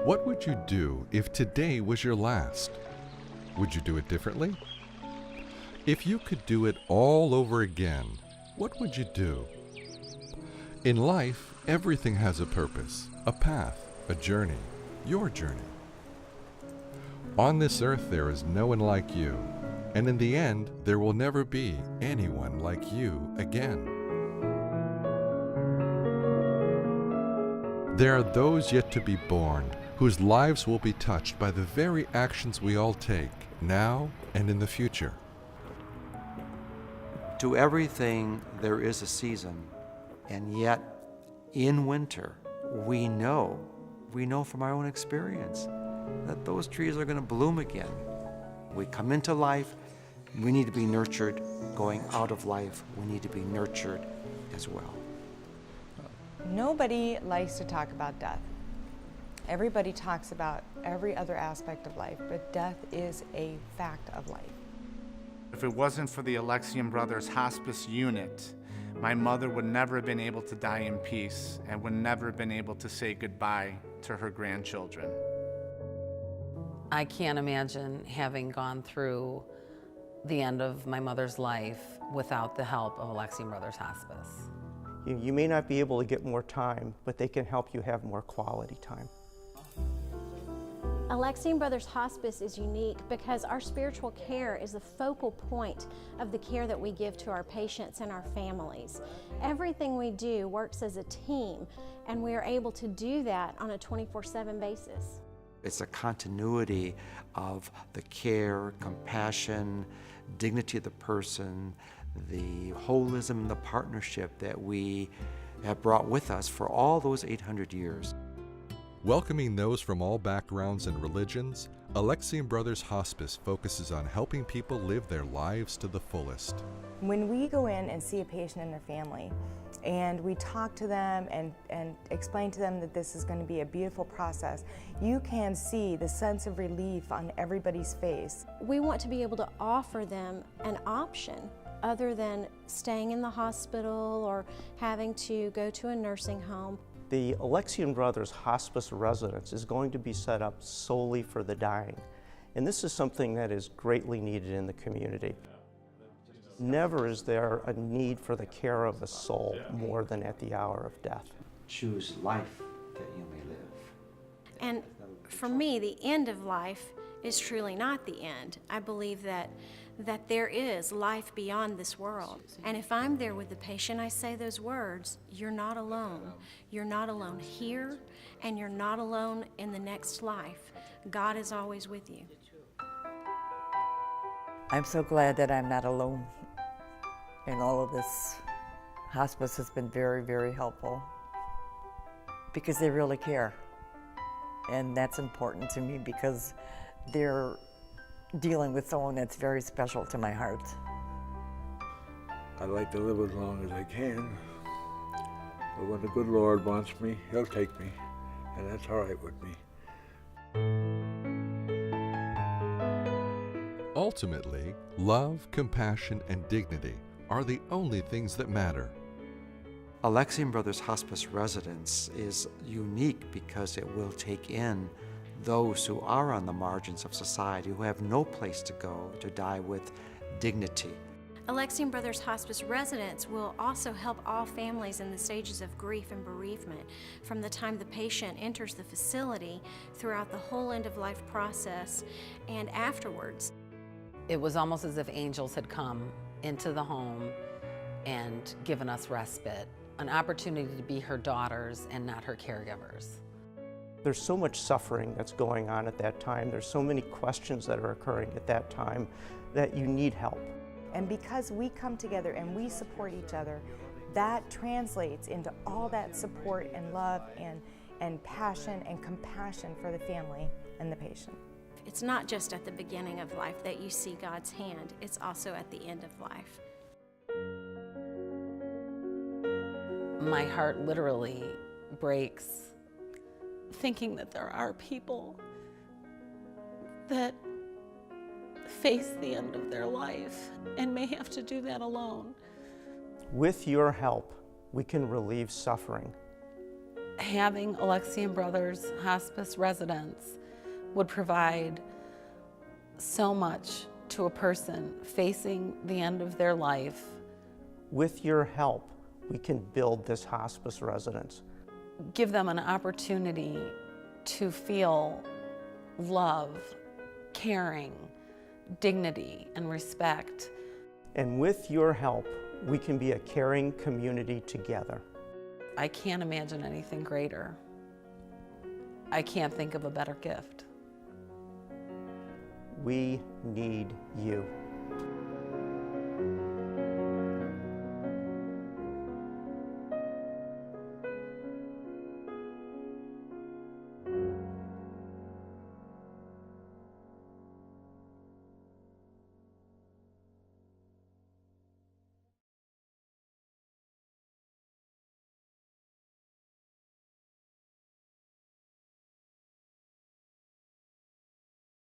What would you do if today was your last? Would you do it differently? If you could do it all over again, what would you do? In life, everything has a purpose, a path, a journey, your journey. On this earth there is no one like you, and in the end there will never be anyone like you again. There are those yet to be born whose lives will be touched by the very actions we all take, now and in the future. To everything there is a season, and yet in winter we know from our own experience that those trees are going to bloom again. We come into life, we need to be nurtured. Going out of life, we need to be nurtured as well. Nobody likes to talk about death. Everybody talks about every other aspect of life, but death is a fact of life. If it wasn't for the Alexian Brothers Hospice unit, my mother would never have been able to die in peace and would never have been able to say goodbye to her grandchildren. I can't imagine having gone through the end of my mother's life without the help of Alexian Brothers Hospice. You may not be able to get more time, but they can help you have more quality time. Alexian Brothers Hospice is unique because our spiritual care is the focal point of the care that we give to our patients and our families. Everything we do works as a team, and we are able to do that on a 24/7 basis. It's a continuity of the care, compassion, dignity of the person, the holism and the partnership that we have brought with us for all those 800 years. Welcoming those from all backgrounds and religions, Alexian Brothers Hospice focuses on helping people live their lives to the fullest. When we go in and see a patient and their family, and we talk to them and explain to them that this is going to be a beautiful process, you can see the sense of relief on everybody's face. We want to be able to offer them an option other than staying in the hospital or having to go to a nursing home. The Alexian Brothers Hospice Residence is going to be set up solely for the dying, and this is something that is greatly needed in the community. Never is there a need for the care of a soul more than at the hour of death. Choose life that you may live. And for me, the end of life is truly not the end. I believe that there is life beyond this world. And if I'm there with the patient, I say those words, you're not alone. You're not alone here, and you're not alone in the next life. God is always with you. I'm so glad that I'm not alone in all of this. Hospice has been very, very helpful because they really care. And that's important to me because they're dealing with someone that's very special to my heart. I like to live as long as I can, but when the good Lord wants me, He'll take me, and that's all right with me. Ultimately, love, compassion, and dignity are the only things that matter. Alexian Brothers Hospice Residence is unique because it will take in those who are on the margins of society, who have no place to go to die with dignity. Alexian Brothers Hospice Residence will also help all families in the stages of grief and bereavement, from the time the patient enters the facility throughout the whole end-of-life process and afterwards. It was almost as if angels had come into the home and given us respite, an opportunity to be her daughters and not her caregivers. There's so much suffering that's going on at that time. There's so many questions that are occurring at that time that you need help. And because we come together and we support each other, that translates into all that support and love and passion and compassion for the family and the patient. It's not just at the beginning of life that you see God's hand, it's also at the end of life. My heart literally breaks thinking that there are people that face the end of their life and may have to do that alone. With your help, we can relieve suffering. Having Alexian Brothers Hospice residents would provide so much to a person facing the end of their life. With your help, we can build this hospice residence. Give them an opportunity to feel love, caring, dignity, and respect. And with your help, we can be a caring community together. I can't imagine anything greater. I can't think of a better gift. We need you.